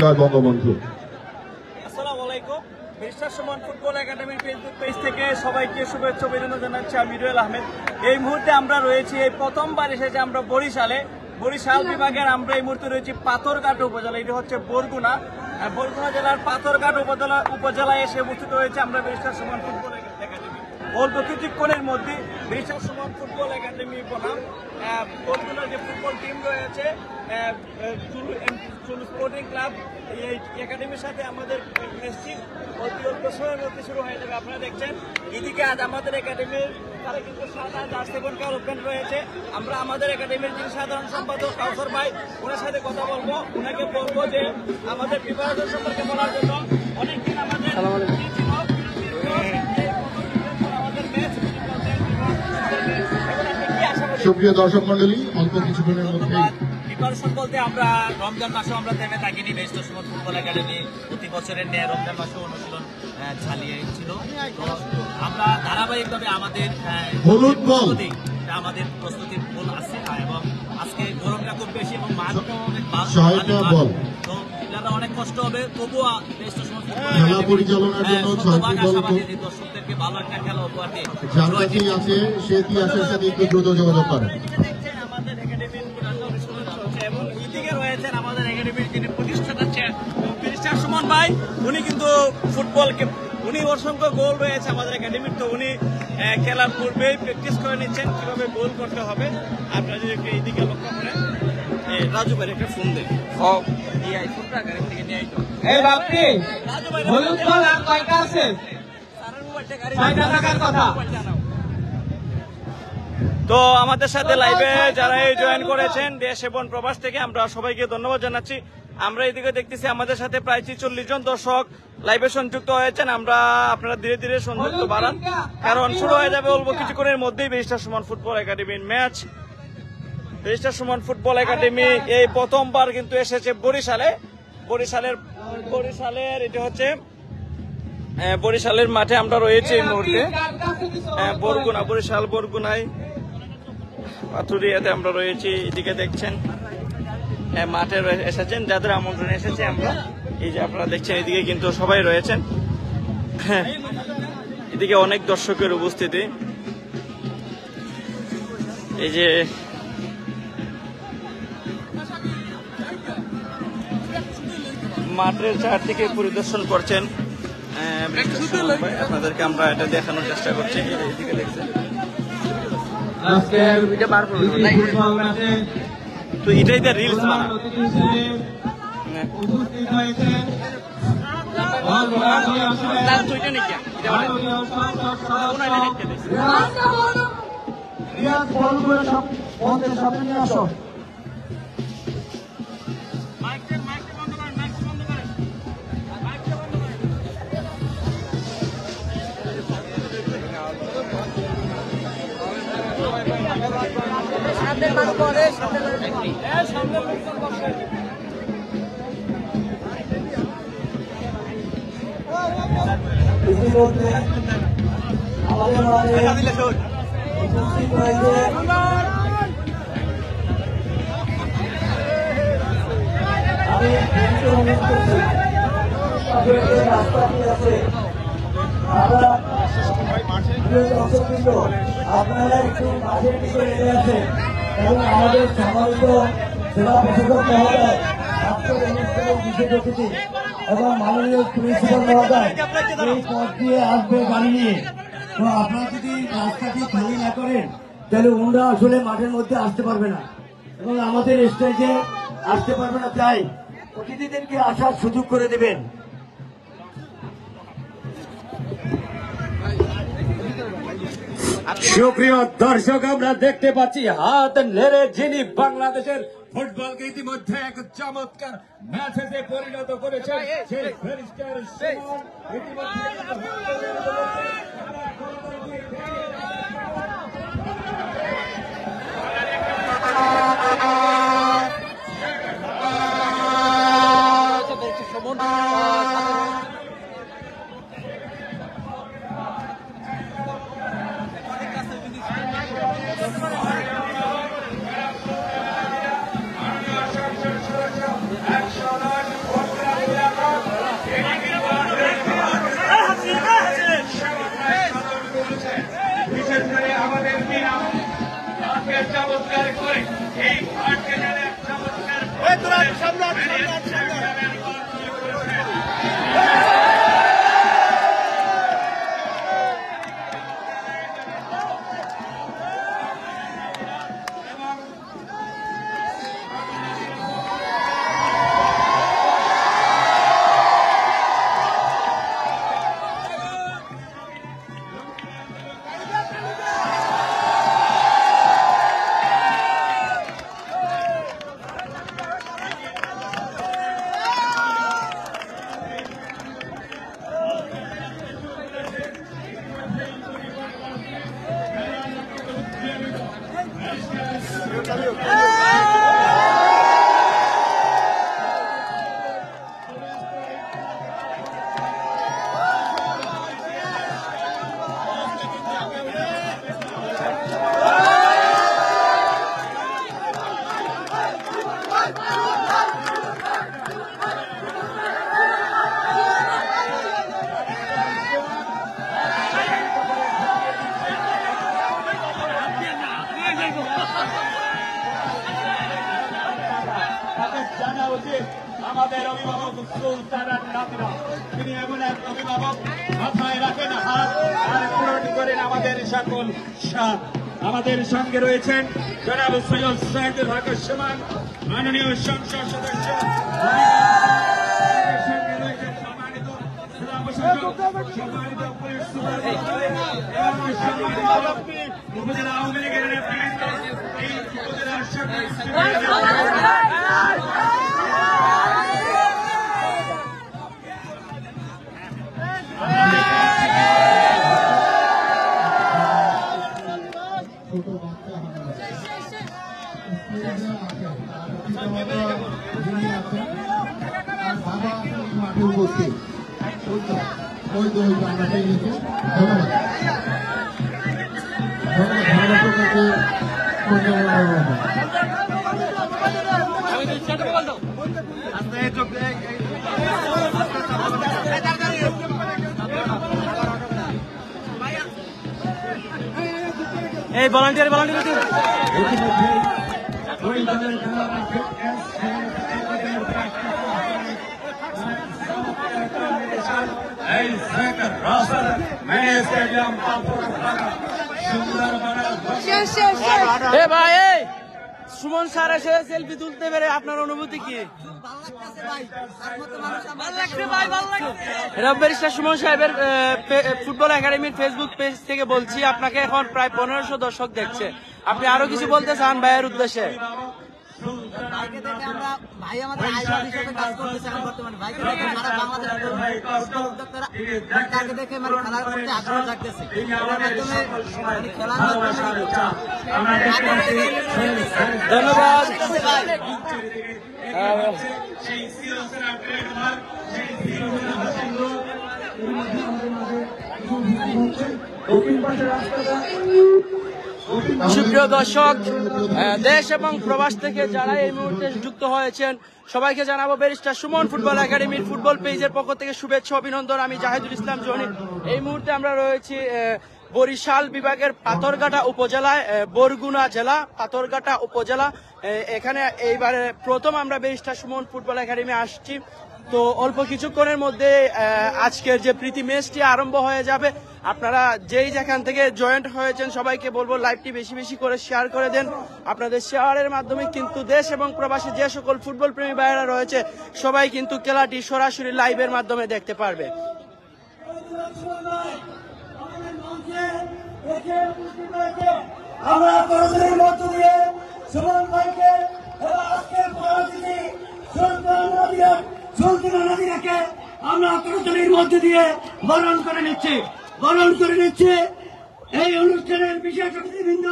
বঙ্গবন্ধু। আসসালামু আলাইকুম। বিশ্বাস সুমন ফুটবল একাডেমির ফেসবুক পেজ থেকে সবাইকে শুভেচ্ছা অভিনন্দন জানাচ্ছি। আমি রুয়েল আহমেদ। এই মুহূর্তে আমরা রয়েছি, এই প্রথমবার এসেছি আমরা বরিশাল বিভাগের। আমরা এই মুহূর্তে রয়েছি পাথরঘাট উপজেলা, এটি হচ্ছে বরগুনা জেলার পাথরঘাট উপজেলায় এসে উপস্থিত হয়েছে আমরা বিশ্বাস সুমন ফুটবল একাডেমি। অল্প কিছুক্ষণের মধ্যে বিশ্বাস সুমন ফুটবল একাডেমি বনাম বরগুনার যে ফুটবল টিম রয়েছে চুলু স্পোর্টিং ক্লাব, এই একাডেমির সাথে আমাদের ম্যাচটি অতি অল্প সময়ের মধ্যে শুরু হয়ে যাবে। আপনারা দেখছেন এদিকে আজ আমাদের একাডেমির তারা কিন্তু সাদা জার্সি বোরকা ওপেন রয়েছে। আমরা আমাদের একাডেমির যিনি সাধারণ সম্পাদক কাউসার ভাই, ওনার সাথে কথা বলবো। ওনাকে বলবো যে আমাদের প্রিপারেশন সম্পর্কে বলার জন্য। অনেকদিন আমাদের সুপ্রিয় দর্শক মন্ডলী, অল্প কিছুক্ষণের মধ্যে প্রিপারেশন বলতে আমরা রমজান মাসেও আমরা থেমে থাকিনি। বেস্ট সুমন ফুটবল একাডেমি প্রতি বছরের ন্যায় রমজান মাসেও অনুশীলন চালিয়েছিল। আমরা ধারাবাহিকভাবে আমাদের প্রস্তুতির ফুল আছে এবং আজকে গরমটা খুব বেশি এবং মাঠটাও অনেক তো খেলাটা অনেক কষ্ট হবে। তবুও বেস্ট সুমন খেলা পরিচালনার জন্য দর্শকদেরকে ভালো একটা খেলা উপহার দিয়ে আছে সে ইতিহাসের সাথে একটু দ্রুত যোগাযোগ করে। আমাদের একাডেমির এবং এদিকে রয়েছেন আমাদের একাডেমির যিনি প্রতিষ্ঠাতা বিশ্বাস সুমন ভাই। উনি কিন্তু ফুটবলকে উনি অসংখ্য গোল রয়েছে আমাদের একাডেমির, তো উনি খেলার পূর্বেই প্র্যাকটিস করে নিচ্ছেন কিভাবে গোল করতে হবে। আপনারা যদি একটু এইদিকে লক্ষ্য করেন, রাজু ভাই একটা ফোন দেন। ফোনটা গাড়ি থেকে নিয়ে আইতো। রাজু ভাই তো আমাদের সাথে লাইভে যারা জয়েন করেছেন দেশ এবং প্রবাস থেকে, আমরা সবাইকে ধন্যবাদ জানাচ্ছি। আমরা এদিকে দেখতেছি আমাদের সাথে প্রায় ৪৬ জন দর্শক লাইভে সংযুক্ত হয়েছেন। আপনারা ধীরে ধীরে সংযুক্ত বাড়ান, কারণ শুরু হয়ে যাবে অল্প কিছুক্ষণের মধ্যেই ব্যারিস্টার সুমন ফুটবল একাডেমির match. Barrister Suman football academy এই প্রথমবার কিন্তু এসেছে বরিশালের এটি হচ্ছে বরিশালের মাঠে আমরা রয়েছি এই মুহূর্তে। বরগুনায় পাথুরিয়াতে আমরা রয়েছি। এদিকে দেখছেন মাঠে এসেছেন যাদের আমন্ত্রণ এসেছে আমরা, এই যে আপনারা দেখছেন এদিকে কিন্তু সবাই রয়েছেন। এদিকে অনেক দর্শকের উপস্থিতি। এই যে মাঠের চারদিকে পরিদর্শন করছেন আপনাদেরকে আমরা এটা দেখানোর চেষ্টা করছি। এদিকে দেখছেন তো এটাই তো রিলস ইতিমধ্যে আমাদের মাঝে উপস্থিত হয়েছে আমি রাস্তাটি আছে আপনারা একটু মাঠের দিকে নেমে আসেন এবং আমাদের সম্মানিত জেলা প্রশাসক মহোদয়, স্বাস্থ্য অনুষ্ঠানের বিশেষ অতিথি এবং মাননীয় প্রিন্সিপাল মহোদয় এই পথ দিয়ে আসবে গাড়ি নিয়ে। তো আপনারা যদি রাস্তাটি খালি না করেন তাহলে ওনারা আসলে মাঠের মধ্যে আসতে পারবে না এবং আমাদের স্টেজে আসতে পারবে না। তাই অতিথিদেরকে আসার সুযোগ করে দেবেন। সুপ্রিয় দর্শক, আমরা দেখতে পাচ্ছি হাত নেড়ে যিনি বাংলাদেশের ফুটবলকে ইতিমধ্যে এক চমৎকার ম্যাচে পরিণত করেছেন সেই ব্যারিস্টার সুমন জানা উচিত আমাদের অভিভাবক সুলতানার নাতিরা, তিনি এমন এক অভিভাবক, মাথায় রাখেন হাত আর পূরণ করেন আমাদের সকল সাথ। আমাদের সঙ্গে রয়েছেন জনাব সৈয়দ সাইদুল হক সমান, মাননীয় সংসদ সদস্য, সঙ্গে রয়েছেন সম্মানিত জেলা প্রশাসক, সম্মানিত পুলিশ সুপার এবং সম্মানিত উপজেলা আওয়ামী লীগের নেতৃবৃন্দ, এই উপজেলার সকল ছোট বাচ্চা যিনি আছেন আর বাবা মাঠে উপস্থিত ওই তো আমরা পেয়ে গেছি। ধন্যবাদ এই ভলান্টিয়ার ভাই এই সুমন স্যার এসে সেলফি তুলতে পেরে আপনার অনুভূতি কি? ব্যারিস্টার সুমন সাহেবের ফুটবল একাডেমির ফেসবুক পেজ থেকে বলছি, আপনাকে এখন প্রায় 1500 দর্শক দেখছে, আপনি আরো কিছু বলতে চান ভাইয়ের উদ্দেশ্যে? ভাইকে দেখে আমরা, ভাই আমাদের আইডল হিসেবে কাজ করতেছে এখন বর্তমানে। ভাইকে দেখে সারা বাংলাদেশের উদ্যোক্তারা তাকে দেখে মানে খেলার প্রতি আগ্রহ জাগতেছে। এর মাধ্যমে মানে খেলার মাধ্যমে ধন্যবাদ। সুপ্রিয় দর্শক, দেশ এবং প্রবাস থেকে যারা এই মুহূর্তে যুক্ত হয়েছেন সবাইকে জানাবো ব্যারিস্টার সুমন ফুটবল একাডেমির ফুটবল পেজের পক্ষ থেকে শুভেচ্ছা অভিনন্দন। আমি জাহিদুল ইসলাম জনি। এই মুহূর্তে আমরা রয়েছি বরিশাল বিভাগের পাথরঘাটা উপজেলায়, বরগুনা জেলা পাথরঘাটা উপজেলা। এখানে এইবারে প্রথম আমরা ব্যারিস্টার সুমন ফুটবল একাডেমি আসছি। তো অল্প কিছুক্ষণের মধ্যে আজকের যে প্রীতি ম্যাচটি আরম্ভ হয়ে যাবে। আপনারা যেই যেখান থেকে জয়েন্ট হয়েছেন সবাইকে বলবো লাইভটি বেশি বেশি করে শেয়ার করে দেন। আপনাদের শেয়ারের মাধ্যমে কিন্তু দেশ এবং প্রবাসী যে সকল ফুটবল প্রেমী ভাইয়েরা রয়েছে সবাই কিন্তু খেলাটি সরাসরি লাইভের মাধ্যমে দেখতে পারবে। আমরা করজনের মধ্য দিয়ে সুমন ভাইকে এবং আজকের পরাজিতি সুলতানা নাদিরাকে আমরা করজনের মধ্য দিয়ে বরণ করে নিচ্ছি। এই অনুষ্ঠানের বিশেষ অতিথিবৃন্দ,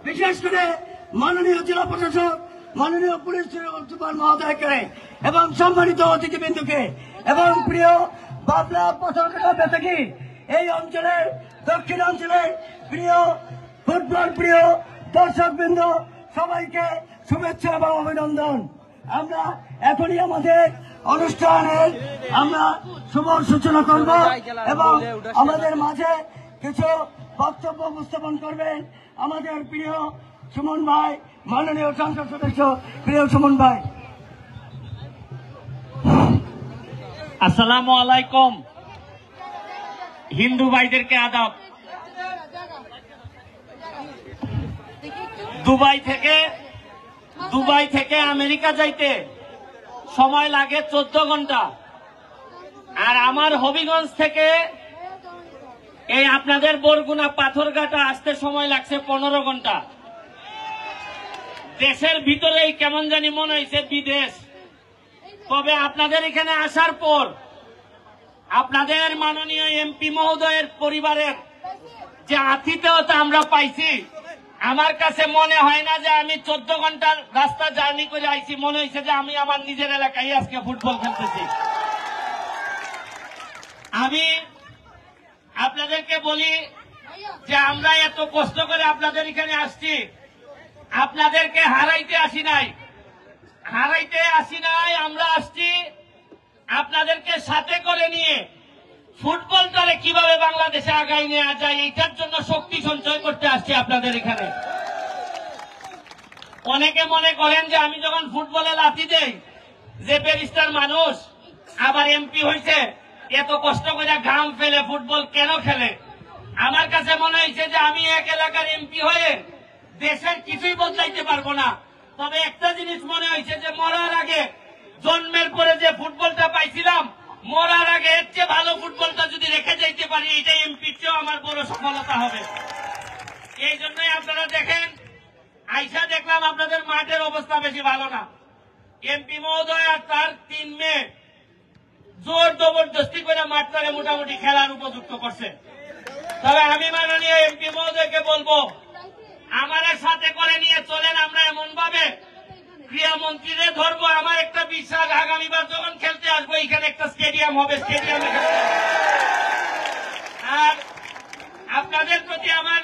বিশেষ করে মাননীয় জেলা প্রশাসক, মাননীয় পুলিশ সুপার মহোদয়কে এবং সম্মানিত অতিথিবৃন্দকে এবং প্রিয় বাবলা পাথরঘাটা বেতাগী এই অঞ্চলের দক্ষিণাঞ্চলের প্রিয় ফুটবল প্রিয় দর্শকবৃন্দ সবাইকে শুভেচ্ছা এবং অভিনন্দন। আমরা এখনই আমাদের অনুষ্ঠানের আমরা শুভ সূচনা করব এবং আমাদের মাঝে কিছু বক্তব্য উপস্থাপন করবেন আমাদের প্রিয় সুমন ভাই, মাননীয় সংসদ সদস্য প্রিয় সুমন ভাই। আসসালামু আলাইকুম। হিন্দু ভাইদেরকে আদাব। দুবাই থেকে আমেরিকা যাইতে সময় লাগে 14 ঘন্টা, আর আমার হবিগঞ্জ থেকে এই আপনাদের বরগুনা পাথরঘাটা আসতে সময় লাগছে 15 ঘন্টা। দেশের ভিতরেই কেমন জানি মনে হয়েছে বিদেশ। তবে আপনাদের এখানে আসার পর আপনাদের মাননীয় এমপি মহোদয়ের পরিবারের যে আতিথেয়তা আমরা পাইছি, আমার কাছে মনে হয় না যে আমি 14 ঘন্টার রাস্তা জার্নি করে আইছি। মনে হয়েছে যে আমি আমার নিজের এলাকায় আজকে ফুটবল খেলতেছি। আমি আপনাদেরকে বলি যে আমরা এত কষ্ট করে আপনাদের এখানে আসছি, আপনাদেরকে হারাইতে আসি নাই। আমরা আসছি আপনাদেরকে সাথে করে নিয়ে ফুটবলটারে কিভাবে বাংলাদেশে আগাই নেওয়া যায় এইটার জন্য শক্তি সঞ্চয় করতে আসছি আপনাদের এখানে। অনেকে মনে করেন যে আমি যখন ফুটবলে লাথি দেই যে ব্যারিস্টার মানুষ আবার এমপি হয়েছে, এত কষ্ট করে ঘাম ফেলে ফুটবল কেন খেলে। আমার কাছে মনে হয়েছে যে আমি এক এলাকার এমপি হয়ে দেশের কিছুই বদলাইতে পারবো না। তবে একটা জিনিস মনে হয়েছে যে মরার আগে, জন্মের পরে যে ফুটবলটা পাইছিলাম, মরার আগে এর চেয়ে ভালো ফুটবলটা যদি রেখে যাইতে পারি, এটাই এমপির চেয়েও আমার বড় সফলতা হবে। এই জন্যই আপনারা দেখেন, আইসা দেখলাম আপনাদের মাঠের অবস্থা বেশি ভালো না। এমপি মহোদয় আর তার 3 মেয়ে জোর জবরদস্তি করে মাঠটারে মোটামুটি খেলার উপযুক্ত করছে। তবে আমি মাননীয় এমপি মহোদয়কে বলবো, আমাদের সাথে করে নিয়ে চলেন, আমরা এমন ভাবে ক্রীড়ামন্ত্রীদের ধরবো। আমার একটা বিশ্বাস, আগামীবার যখন খেলতে আসবো এখানে একটা স্টেডিয়াম হবে, স্টেডিয়ামে আর আপনাদের প্রতি আমার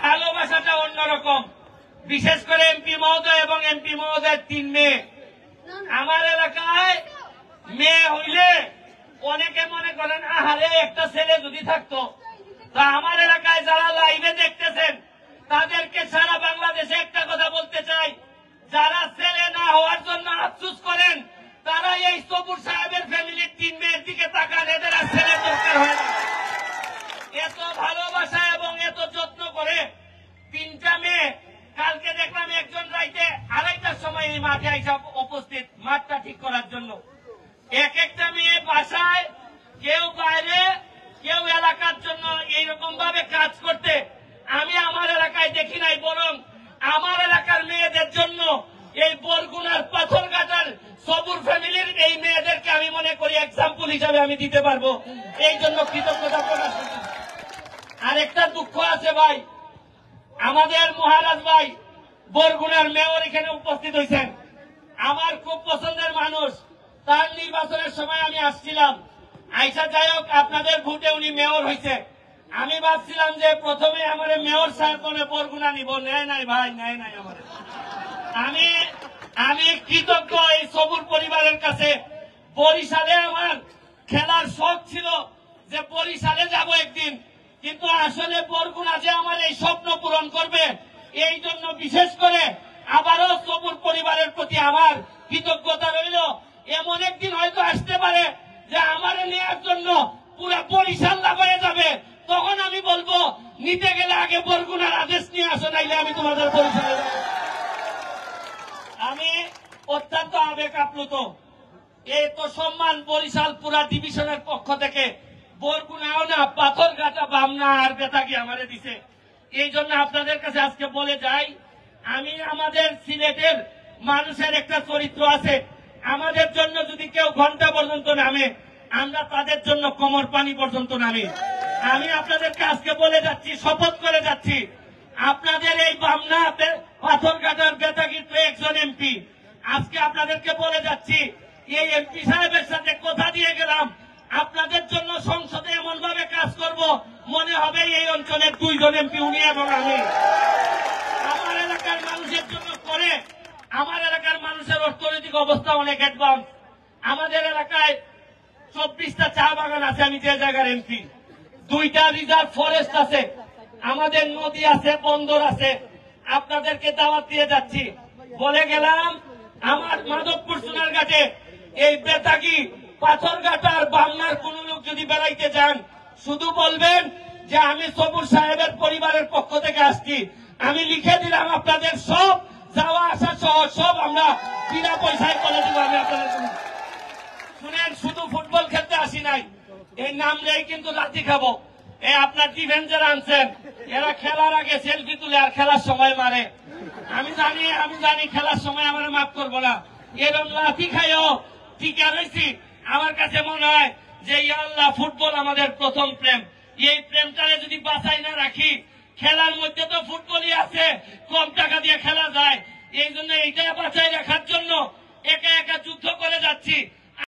ভালোবাসাটা অন্যরকম। বিশেষ করে এমপি মহোদয় এবং এমপি মহোদয়ের 3 মেয়ে। আমার এলাকায় মেয়ে হইলে অনেকে মনে করেন আহারে একটা ছেলে যদি থাকতো। তা আমার এলাকায় যারা লাইভে দেখতেছেন তাদেরকে সারা বাংলাদেশে একটা কথা বলতে চাই, যারা ছেলে না হওয়ার জন্য আফসোস করেন তারা এই সবুর সাহেবের ফ্যামিলির 3 মেয়ের দিকে তাকান, এদের আর ছেলে দরকার হয় না। এত ভালোবাসা এবং এত যত্ন করে 3টা মেয়ে। কালকে দেখলাম একজন রাইতে 2:30টার সময় এই মাঠে আইসা উপস্থিত মাঠটা ঠিক করার জন্য। একটা মেয়ে বাসায়, কেউ বাইরে, কেউ এলাকার জন্য এইরকম ভাবে কাজ করতে আমি আমার এলাকায় দেখি নাই। বরং আমার এলাকার মেয়েদের জন্য এই বরগুনার পাথরঘাটার সবুর ফ্যামিলির এই মেয়েদেরকে আমি মনে করি এক্সাম্পল হিসাবে আমি দিতে পারবো। এই জন্য কৃতজ্ঞতা প্রকাশ করছি। আর একটা দুঃখ আছে ভাই, আমাদের মহারাজ ভাই বরগুনার মেয়র এখানে উপস্থিত হয়েছেন, আমার খুব পছন্দের মানুষ। তার নির্বাচনের সময় আমি আসছিলাম, আইসা যাই হোক আপনাদের ভোটে উনি মেয়র হয়েছে। আমি ভাবছিলাম যে প্রথমে আমার মেয়র সাহেব মনে বরগুনা নিব, নেয় নাই ভাই, নেয় নাই আমার। আমি কৃতজ্ঞ এই সবুর পরিবারের কাছে। বরিশালে আমার খেলার শখ ছিল যে বরিশালে যাব একদিন, কিন্তু আসলে বরগুনা যে আমার এই স্বপ্ন পূরণ করবে, এই জন্য বিশেষ করে আবারও সবুর পরিবারের প্রতি আমার কৃতজ্ঞতা রইল। এমন একদিন হয়তো আসতে পারে যে আমার নেওয়ার জন্য পুরা বরিশাল লাগাইয়া যাবে, তখন আমি বলবো নিতে গেলে আগে বরগুনার আদেশ নিয়ে আসো, নাইলে আমি তোমাদের বরিশালে যাব। আমি অত্যন্ত আবেগ আপ্লুত। এই তো সম্মান বরিশাল পুরা ডিভিশনের পক্ষ থেকে বরগুনাও না, পাথরঘাটা, বামনা আর বেতাগী আমারে দিছে। এই জন্য আপনাদের কাছে আজকে বলে যাই, আমি আমাদের সিলেটের মানুষের একটা চরিত্র আছে। আমাদের জন্য যদি কেউ ঘন্টা পর্যন্ত নামে, আমরা তাদের জন্য কোমর পানি পর্যন্ত নামি। আমি আপনাদেরকে আজকে বলে যাচ্ছি, শপথ করে যাচ্ছি, আপনাদের এই বামনা পাথরঘাটার বেতাগীর তো একজন এমপি। আজকে আপনাদেরকে বলে যাচ্ছি, এই এমপি সাহেবের সাথে কথা দিয়ে গেলাম, আপনাদের জন্য সংসদে এমন ভাবে কাজ করব মনে হবে এই অঞ্চলের 2 জন এমপি, উনি এবং আমি। আমার এলাকার মানুষের জন্য করে, আমার এলাকার মানুষের অর্থনৈতিক অবস্থা অনেক অ্যাডভান্স। আমাদের এলাকায় 24টা চা বাগান আছে, আমি যে জায়গার এমপি। 2টা রিজার্ভ ফরেস্ট আছে, আমাদের নদী আছে, বন্দর আছে। আপনাদেরকে দাওয়াত দিয়ে যাচ্ছি, বলে গেলাম আমার মাধবপুর সোনারঘাটে এই বেতাগী পাথরঘাটার বাংলার কোন লোক যদি বেড়াইতে যান, শুধু বলবেন যে আমি সবুর সাহেবের পরিবারের পক্ষ থেকে আসছি। আমি লিখে দিলাম আপনাদের সব যাওয়া আসা সহ সব আমরা বিনা পয়সায় করে দিব। আমি আপনাদের শুনেন, শুধু ফুটবল খেলতে আসি নাই, এই নামলেই কিন্তু লাঠি খাবো। এই আপনার ডিফেন্সার আনছেন, এরা খেলার আগে সেলফি তুলে আর খেলার সময় মারে। আমি জানি খেলার সময় আমার মাফ করবো না। এরকম লাঠি খাইও টিকা রয়েছি। আমার কাছে মনে হয় যে আল্লাহ, ফুটবল আমাদের প্রথম প্রেম। এই প্রেমটারে যদি বাঁচাই না রাখি, খেলার মধ্যে তো ফুটবলই আছে, কম টাকা দিয়ে খেলা যায়। এই জন্য এইটা বাঁচাই রাখার জন্য একা একা যুদ্ধ করে যাচ্ছি।